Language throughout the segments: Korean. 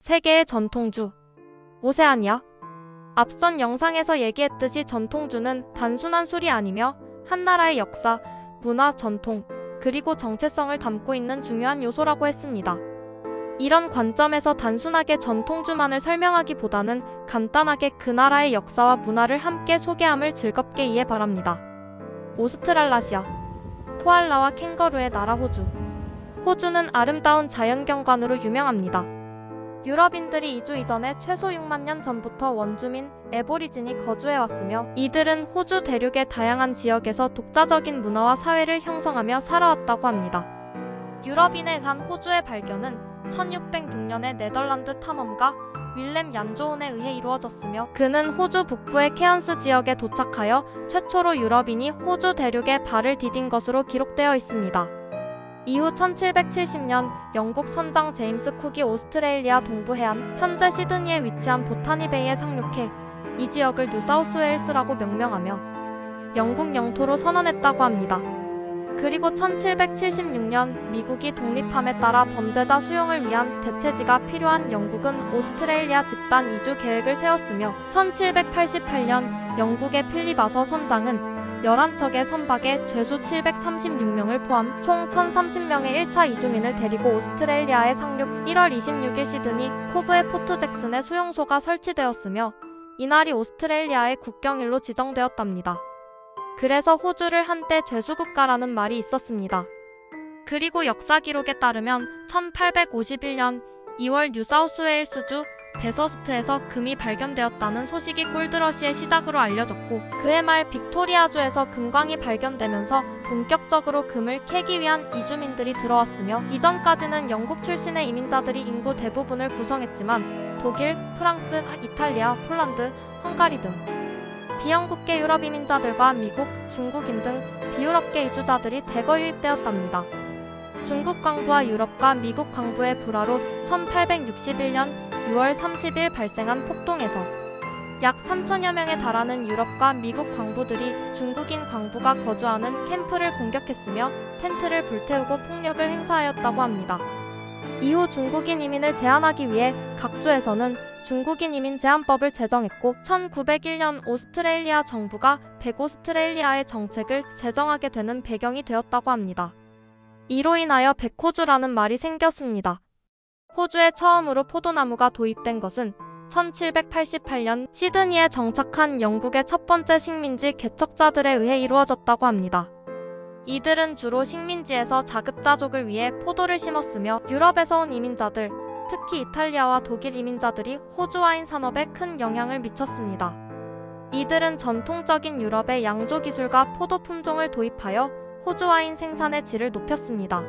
세계의 전통주 오세아니아. 앞선 영상에서 얘기했듯이 전통주는 단순한 술이 아니며 한 나라의 역사, 문화, 전통, 그리고 정체성을 담고 있는 중요한 요소라고 했습니다. 이런 관점에서 단순하게 전통주만을 설명하기보다는 간단하게 그 나라의 역사와 문화를 함께 소개함을 즐겁게 이해 바랍니다. 오스트랄라시아. 코알라와 캥거루의 나라 호주. 호주는 아름다운 자연경관으로 유명합니다. 유럽인들이 이주 이전에 최소 6만 년 전부터 원주민, 애보리진이 거주해왔으며 이들은 호주 대륙의 다양한 지역에서 독자적인 문화와 사회를 형성하며 살아왔다고 합니다. 유럽인에 의한 호주의 발견은 1606년에 네덜란드 탐험가 윌렘 얀조운에 의해 이루어졌으며 그는 호주 북부의 케언스 지역에 도착하여 최초로 유럽인이 호주 대륙에 발을 디딘 것으로 기록되어 있습니다. 이후 1770년 영국 선장 제임스 쿡이 오스트레일리아 동부 해안, 현재 시드니에 위치한 보타니베이에 상륙해 이 지역을 뉴사우스웨일스라고 명명하며 영국 영토로 선언했다고 합니다. 그리고 1776년 미국이 독립함에 따라 범죄자 수용을 위한 대체지가 필요한 영국은 오스트레일리아 집단 이주 계획을 세웠으며 1788년 영국의 필립 아서 선장은 11척의 선박에 죄수 736명을 포함 총 1030명의 1차 이주민을 데리고 오스트레일리아에 상륙. 1월 26일 시드니 코브의 포트 잭슨에 수용소가 설치되었으며 이날이 오스트레일리아의 국경일로 지정되었답니다. 그래서 호주를 한때 죄수국가라는 말이 있었습니다. 그리고 역사 기록에 따르면 1851년 2월 뉴사우스웨일스주 베서스트에서 금이 발견되었다는 소식이 골드러시의 시작으로 알려졌고 그해 말 빅토리아주에서 금광이 발견되면서 본격적으로 금을 캐기 위한 이주민들이 들어왔으며 이전까지는 영국 출신의 이민자들이 인구 대부분을 구성했지만 독일, 프랑스, 이탈리아, 폴란드, 헝가리 등 비영국계 유럽 이민자들과 미국, 중국인 등 비유럽계 이주자들이 대거 유입되었답니다. 중국 광부와 유럽과 미국 광부의 불화로 1861년 6월 30일 발생한 폭동에서 약 3천여 명에 달하는 유럽과 미국 광부들이 중국인 광부가 거주하는 캠프를 공격했으며 텐트를 불태우고 폭력을 행사하였다고 합니다. 이후 중국인 이민을 제한하기 위해 각 주에서는 중국인 이민 제한법을 제정했고 1901년 오스트레일리아 정부가 백오스트레일리아의 정책을 제정하게 되는 배경이 되었다고 합니다. 이로 인하여 백호주라는 말이 생겼습니다. 호주에 처음으로 포도나무가 도입된 것은 1788년 시드니에 정착한 영국의 첫 번째 식민지 개척자들에 의해 이루어졌다고 합니다. 이들은 주로 식민지에서 자급자족을 위해 포도를 심었으며 유럽에서 온 이민자들, 특히 이탈리아와 독일 이민자들이 호주 와인 산업에 큰 영향을 미쳤습니다. 이들은 전통적인 유럽의 양조 기술과 포도 품종을 도입하여 호주 와인 생산의 질을 높였습니다.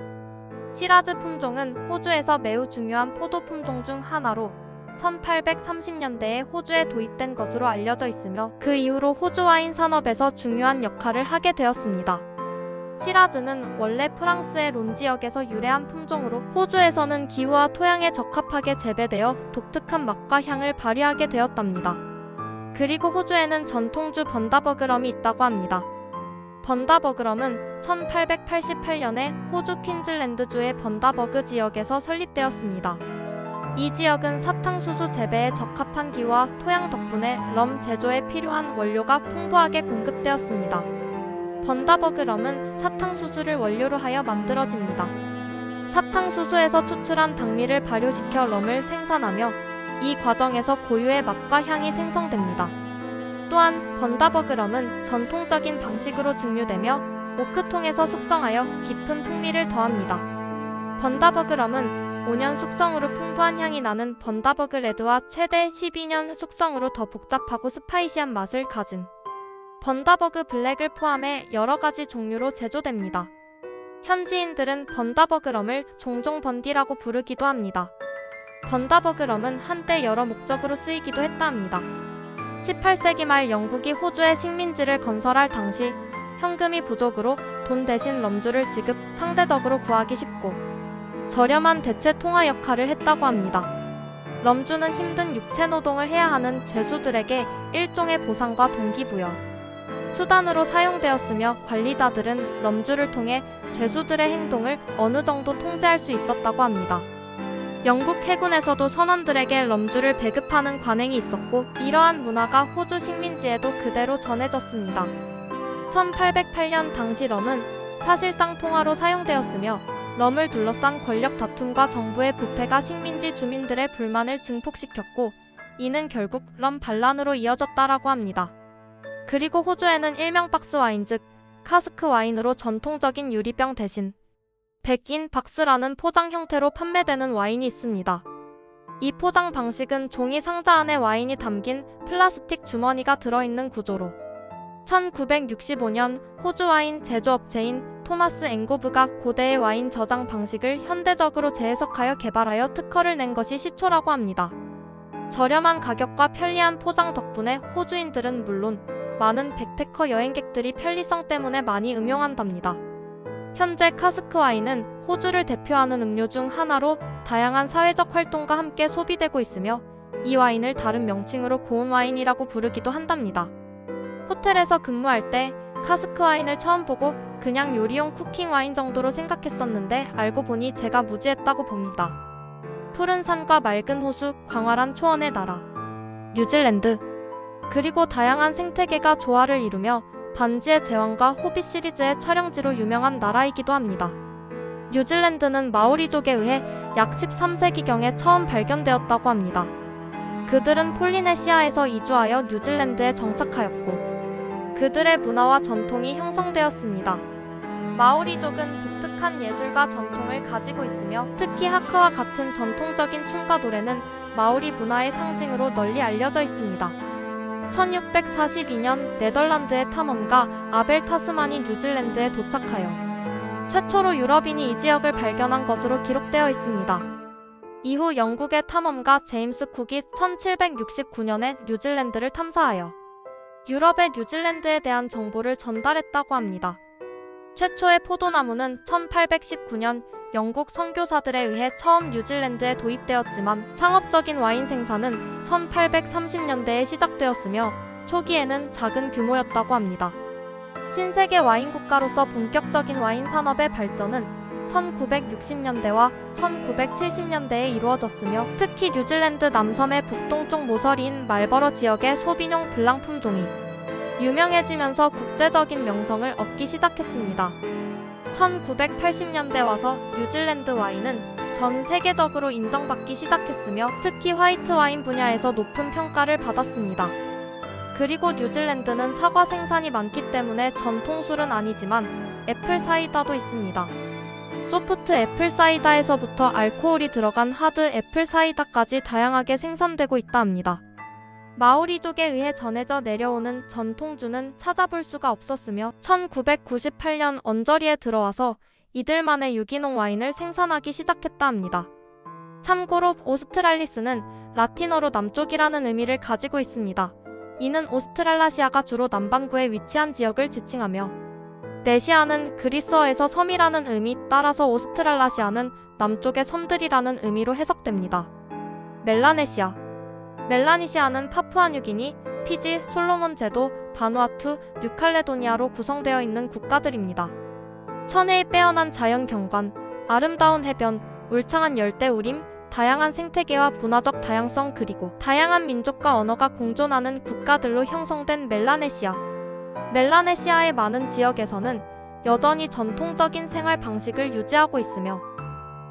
시라즈 품종은 호주에서 매우 중요한 포도 품종 중 하나로 1830년대에 호주에 도입된 것으로 알려져 있으며 그 이후로 호주 와인 산업에서 중요한 역할을 하게 되었습니다. 시라즈는 원래 프랑스의 론 지역에서 유래한 품종으로 호주에서는 기후와 토양에 적합하게 재배되어 독특한 맛과 향을 발휘하게 되었답니다. 그리고 호주에는 전통주 번다버그럼이 있다고 합니다. 번다버그럼은 1888년에 호주 퀸즐랜드주의 번다버그 지역에서 설립되었습니다. 이 지역은 사탕수수 재배에 적합한 기후와 토양 덕분에 럼 제조에 필요한 원료가 풍부하게 공급되었습니다. 번다버그럼은 사탕수수를 원료로 하여 만들어집니다. 사탕수수에서 추출한 당미를 발효시켜 럼을 생산하며 이 과정에서 고유의 맛과 향이 생성됩니다. 또한 번다버그럼은 전통적인 방식으로 증류되며 오크통에서 숙성하여 깊은 풍미를 더합니다. 번다버그럼은 5년 숙성으로 풍부한 향이 나는 번다버그 레드와 최대 12년 숙성으로 더 복잡하고 스파이시한 맛을 가진 번다버그 블랙을 포함해 여러 가지 종류로 제조됩니다. 현지인들은 번다버그럼을 종종 번디라고 부르기도 합니다. 번다버그럼은 한때 여러 목적으로 쓰이기도 했다 합니다. 18세기 말 영국이 호주에 식민지를 건설할 당시 현금이 부족으로 돈 대신 럼주를 지급, 상대적으로 구하기 쉽고 저렴한 대체 통화 역할을 했다고 합니다. 럼주는 힘든 육체 노동을 해야 하는 죄수들에게 일종의 보상과 동기부여 수단으로 사용되었으며 관리자들은 럼주를 통해 죄수들의 행동을 어느 정도 통제할 수 있었다고 합니다. 영국 해군에서도 선원들에게 럼주를 배급하는 관행이 있었고 이러한 문화가 호주 식민지에도 그대로 전해졌습니다. 1808년 당시 럼은 사실상 통화로 사용되었으며 럼을 둘러싼 권력 다툼과 정부의 부패가 식민지 주민들의 불만을 증폭시켰고 이는 결국 럼 반란으로 이어졌다라고 합니다. 그리고 호주에는 일명 박스 와인 즉 카스크 와인으로 전통적인 유리병 대신 백인 박스라는 포장 형태로 판매되는 와인이 있습니다. 이 포장 방식은 종이 상자 안에 와인이 담긴 플라스틱 주머니가 들어있는 구조로 1965년 호주 와인 제조업체인 토마스 앵고브가 고대의 와인 저장 방식을 현대적으로 재해석하여 개발하여 특허를 낸 것이 시초라고 합니다. 저렴한 가격과 편리한 포장 덕분에 호주인들은 물론 많은 백패커 여행객들이 편리성 때문에 많이 음용한답니다. 현재 카스크 와인은 호주를 대표하는 음료 중 하나로 다양한 사회적 활동과 함께 소비되고 있으며 이 와인을 다른 명칭으로 고운 와인이라고 부르기도 한답니다. 호텔에서 근무할 때 카스크 와인을 처음 보고 그냥 요리용 쿠킹 와인 정도로 생각했었는데 알고 보니 제가 무지했다고 봅니다. 푸른 산과 맑은 호수, 광활한 초원의 나라 뉴질랜드 그리고 다양한 생태계가 조화를 이루며 반지의 제왕과 호빗 시리즈의 촬영지로 유명한 나라이기도 합니다. 뉴질랜드는 마오리족에 의해 약 13세기경에 처음 발견되었다고 합니다. 그들은 폴리네시아에서 이주하여 뉴질랜드에 정착하였고 그들의 문화와 전통이 형성되었습니다. 마오리족은 독특한 예술과 전통을 가지고 있으며 특히 하카와 같은 전통적인 춤과 노래는 마오리 문화의 상징으로 널리 알려져 있습니다. 1642년 네덜란드의 탐험가 아벨 타스만이 뉴질랜드에 도착하여 최초로 유럽인이 이 지역을 발견한 것으로 기록되어 있습니다. 이후 영국의 탐험가 제임스 쿡이 1769년에 뉴질랜드를 탐사하여 유럽의 뉴질랜드에 대한 정보를 전달했다고 합니다. 최초의 포도나무는 1819년 영국 선교사들에 의해 처음 뉴질랜드에 도입되었지만 상업적인 와인 생산은 1830년대에 시작되었으며 초기에는 작은 규모였다고 합니다. 신세계 와인 국가로서 본격적인 와인 산업의 발전은 1960년대와 1970년대에 이루어졌으며 특히 뉴질랜드 남섬의 북동쪽 모서리인 말버러 지역의 소비뇽 블랑 품종이 유명해지면서 국제적인 명성을 얻기 시작했습니다. 1980년대 와서 뉴질랜드 와인은 전 세계적으로 인정받기 시작했으며 특히 화이트 와인 분야에서 높은 평가를 받았습니다. 그리고 뉴질랜드는 사과 생산이 많기 때문에 전통술은 아니지만 애플 사이다도 있습니다. 소프트 애플 사이다에서부터 알코올이 들어간 하드 애플 사이다까지 다양하게 생산되고 있다 합니다. 마오리족에 의해 전해져 내려오는 전통주는 찾아볼 수가 없었으며 1998년 언저리에 들어와서 이들만의 유기농 와인을 생산하기 시작했다 합니다. 참고로 오스트랄리스는 라틴어로 남쪽이라는 의미를 가지고 있습니다. 이는 오스트랄라시아가 주로 남반구에 위치한 지역을 지칭하며 네시아는 그리스어에서 섬이라는 의미 따라서 오스트랄라시아는 남쪽의 섬들이라는 의미로 해석됩니다. 멜라네시아 멜라네시아는 파푸아뉴기니, 피지, 솔로몬 제도, 바누아투, 뉴칼레도니아로 구성되어 있는 국가들입니다. 천혜의 빼어난 자연 경관, 아름다운 해변, 울창한 열대우림, 다양한 생태계와 문화적 다양성 그리고 다양한 민족과 언어가 공존하는 국가들로 형성된 멜라네시아. 멜라네시아의 많은 지역에서는 여전히 전통적인 생활 방식을 유지하고 있으며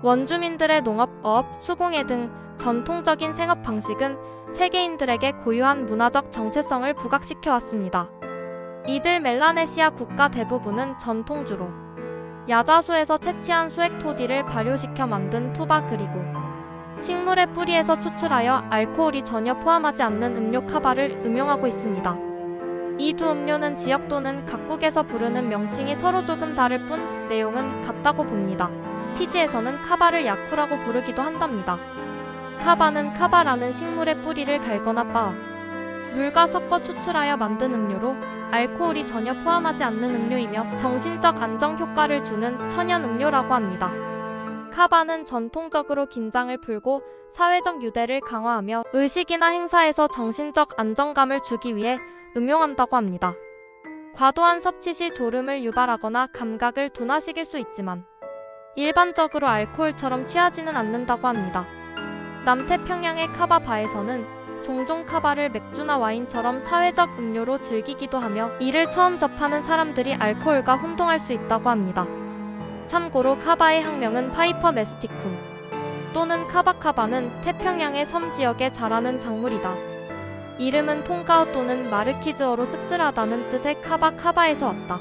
원주민들의 농업, 어업, 수공예 등 전통적인 생업 방식은 세계인들에게 고유한 문화적 정체성을 부각시켜 왔습니다. 이들 멜라네시아 국가 대부분은 전통주로 야자수에서 채취한 수액 토디를 발효시켜 만든 투바 그리고 식물의 뿌리에서 추출하여 알코올이 전혀 포함하지 않는 음료 카바를 음용하고 있습니다. 이 두 음료는 지역 또는 각국에서 부르는 명칭이 서로 조금 다를 뿐 내용은 같다고 봅니다. 피지에서는 카바를 야쿠라고 부르기도 한답니다. 카바는 카바라는 식물의 뿌리를 갈거나 빻아 물과 섞어 추출하여 만든 음료로 알코올이 전혀 포함하지 않는 음료이며 정신적 안정 효과를 주는 천연 음료라고 합니다. 카바는 전통적으로 긴장을 풀고 사회적 유대를 강화하며 의식이나 행사에서 정신적 안정감을 주기 위해 음용한다고 합니다. 과도한 섭취 시 졸음을 유발하거나 감각을 둔화시킬 수 있지만 일반적으로 알코올처럼 취하지는 않는다고 합니다. 남태평양의 카바바에서는 종종 카바를 맥주나 와인처럼 사회적 음료로 즐기기도 하며 이를 처음 접하는 사람들이 알코올과 혼동할 수 있다고 합니다. 참고로 카바의 학명은 파이퍼 메스티쿰 또는 카바카바는 태평양의 섬 지역에 자라는 작물이다. 이름은 통가오 또는 마르키즈어로 씁쓸하다는 뜻의 카바카바에서 왔다.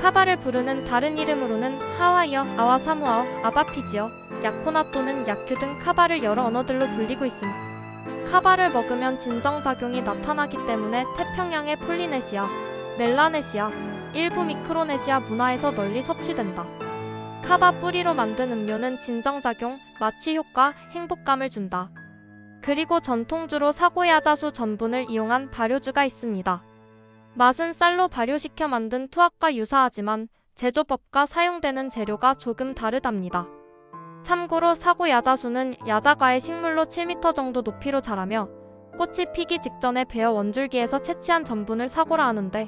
카바를 부르는 다른 이름으로는 하와이어, 아와사모아어, 아바피지어, 야코나 또는 야큐 등 카바를 여러 언어들로 불리고 있습니다. 카바를 먹으면 진정작용이 나타나기 때문에 태평양의 폴리네시아, 멜라네시아, 일부 미크로네시아 문화에서 널리 섭취된다. 카바 뿌리로 만든 음료는 진정작용, 마취 효과, 행복감을 준다. 그리고 전통주로 사고야자수 전분을 이용한 발효주가 있습니다. 맛은 쌀로 발효시켜 만든 투압과 유사하지만 제조법과 사용되는 재료가 조금 다르답니다. 참고로 사고야자수는 야자과의 식물로 7m 정도 높이로 자라며 꽃이 피기 직전에 베어 원줄기에서 채취한 전분을 사고라 하는데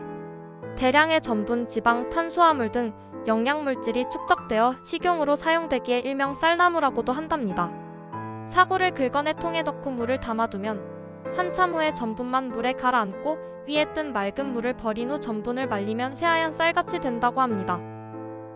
대량의 전분, 지방, 탄수화물 등 영양물질이 축적되어 식용으로 사용되기에 일명 쌀나무라고도 한답니다. 사고를 긁어내 통에 넣고 물을 담아두면 한참 후에 전분만 물에 가라앉고 위에 뜬 맑은 물을 버린 후 전분을 말리면 새하얀 쌀같이 된다고 합니다.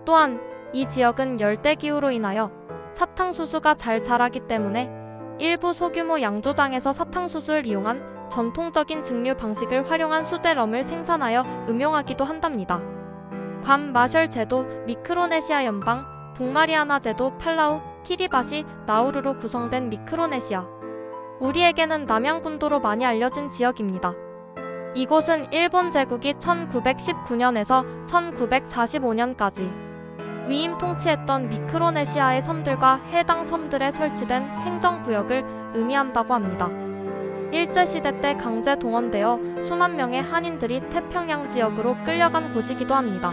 또한 이 지역은 열대기후로 인하여 사탕수수가 잘 자라기 때문에 일부 소규모 양조장에서 사탕수수를 이용한 전통적인 증류 방식을 활용한 수제럼을 생산하여 음용하기도 한답니다. 괌 마셜 제도, 미크로네시아 연방, 북마리아나 제도, 팔라우, 키리바시, 나우루로 구성된 미크로네시아. 우리에게는 남양군도로 많이 알려진 지역입니다. 이곳은 일본 제국이 1919년에서 1945년까지 위임 통치했던 미크로네시아의 섬들과 해당 섬들에 설치된 행정구역을 의미한다고 합니다. 일제시대 때 강제 동원되어 수만 명의 한인들이 태평양 지역으로 끌려간 곳이기도 합니다.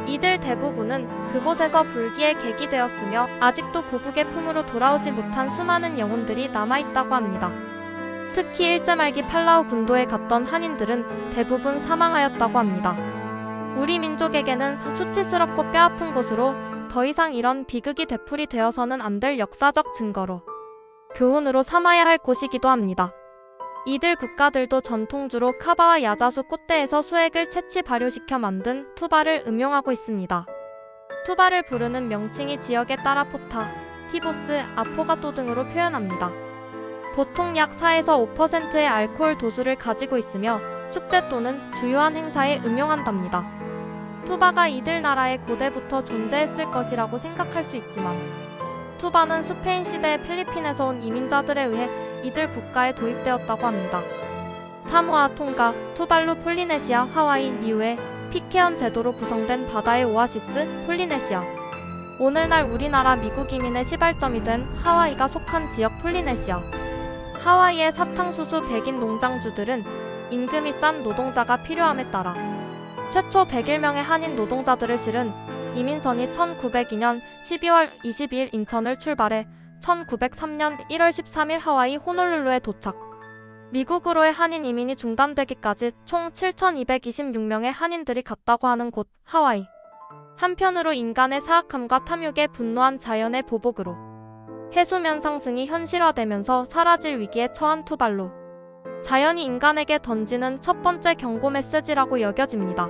이들 대부분은 그곳에서 불기의 객이 되었으며 아직도 고국의 품으로 돌아오지 못한 수많은 영혼들이 남아있다고 합니다. 특히 일제 말기 팔라우 군도에 갔던 한인들은 대부분 사망하였다고 합니다. 우리 민족에게는 수치스럽고 뼈아픈 곳으로 더 이상 이런 비극이 되풀이 되어서는 안 될 역사적 증거로 교훈으로 삼아야 할 곳이기도 합니다. 이들 국가들도 전통주로 카바와 야자수 꽃대에서 수액을 채취 발효시켜 만든 투바를 음용하고 있습니다. 투바를 부르는 명칭이 지역에 따라 포타, 티보스, 아포가토 등으로 표현합니다. 보통 약 4에서 5%의 알코올 도수를 가지고 있으며 축제 또는 주요한 행사에 음용한답니다. 투바가 이들 나라에 고대부터 존재했을 것이라고 생각할 수 있지만 투바는 스페인 시대에 필리핀에서 온 이민자들에 의해 이들 국가에 도입되었다고 합니다. 사모아, 통가, 투발루, 폴리네시아, 하와이, 니우에, 피케언 제도로 구성된 바다의 오아시스, 폴리네시아. 오늘날 우리나라 미국 이민의 시발점이 된 하와이가 속한 지역 폴리네시아. 하와이의 사탕수수 백인 농장주들은 임금이 싼 노동자가 필요함에 따라 최초 101명의 한인 노동자들을 실은 이민선이 1902년 12월 22일 인천을 출발해 1903년 1월 13일 하와이 호놀룰루에 도착. 미국으로의 한인 이민이 중단되기까지 총 7,226명의 한인들이 갔다고 하는 곳 하와이. 한편으로 인간의 사악함과 탐욕에 분노한 자연의 보복으로 해수면 상승이 현실화되면서 사라질 위기에 처한 투발루. 자연이 인간에게 던지는 첫 번째 경고 메시지라고 여겨집니다.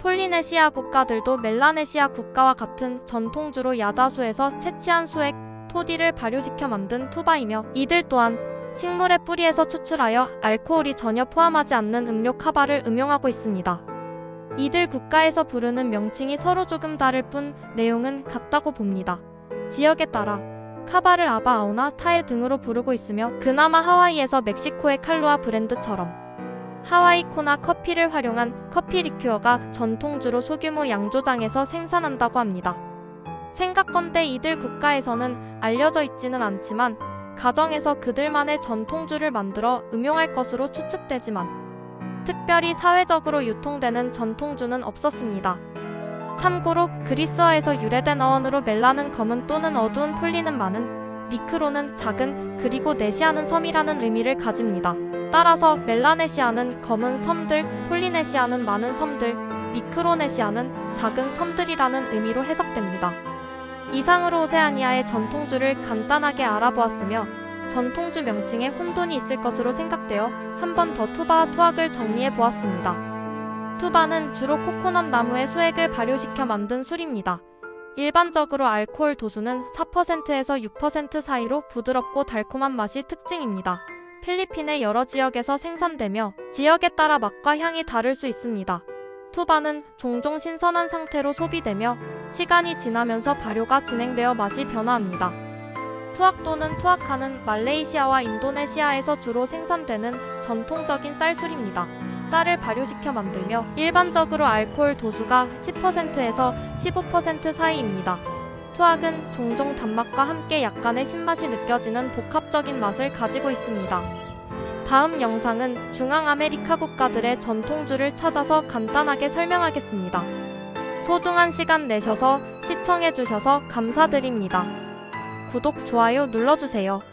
폴리네시아 국가들도 멜라네시아 국가와 같은 전통주로 야자수에서 채취한 수액, 토디를 발효시켜 만든 투바이며 이들 또한 식물의 뿌리에서 추출하여 알코올이 전혀 포함하지 않는 음료 카바를 음용하고 있습니다. 이들 국가에서 부르는 명칭이 서로 조금 다를 뿐 내용은 같다고 봅니다. 지역에 따라 카바를 아바아오나 타일 등으로 부르고 있으며 그나마 하와이에서 멕시코의 칼루아 브랜드처럼 하와이 코나 커피를 활용한 커피 리큐어가 전통주로 소규모 양조장에서 생산한다고 합니다. 생각건대 이들 국가에서는 알려져 있지는 않지만 가정에서 그들만의 전통주를 만들어 음용할 것으로 추측되지만 특별히 사회적으로 유통되는 전통주는 없었습니다. 참고로 그리스어에서 유래된 어원으로 멜라는 검은 또는 어두운, 폴리는 많은, 미크로는 작은, 그리고 네시아는 섬이라는 의미를 가집니다. 따라서 멜라네시아는 검은 섬들, 폴리네시아는 많은 섬들, 미크로네시아는 작은 섬들이라는 의미로 해석됩니다. 이상으로 오세아니아의 전통주를 간단하게 알아보았으며 전통주 명칭에 혼돈이 있을 것으로 생각되어 한 번 더 투바와 투악을 정리해 보았습니다. 투바는 주로 코코넛 나무의 수액을 발효시켜 만든 술입니다. 일반적으로 알코올 도수는 4%에서 6% 사이로 부드럽고 달콤한 맛이 특징입니다. 필리핀의 여러 지역에서 생산되며 지역에 따라 맛과 향이 다를 수 있습니다. 투바는 종종 신선한 상태로 소비되며 시간이 지나면서 발효가 진행되어 맛이 변화합니다. 투악 또는 투아카는 말레이시아와 인도네시아에서 주로 생산되는 전통적인 쌀술입니다. 쌀을 발효시켜 만들며 일반적으로 알코올 도수가 10%에서 15% 사이입니다. 투악은 종종 단맛과 함께 약간의 신맛이 느껴지는 복합적인 맛을 가지고 있습니다. 다음 영상은 중앙아메리카 국가들의 전통주를 찾아서 간단하게 설명하겠습니다. 소중한 시간 내셔서 시청해주셔서 감사드립니다. 구독, 좋아요 눌러주세요.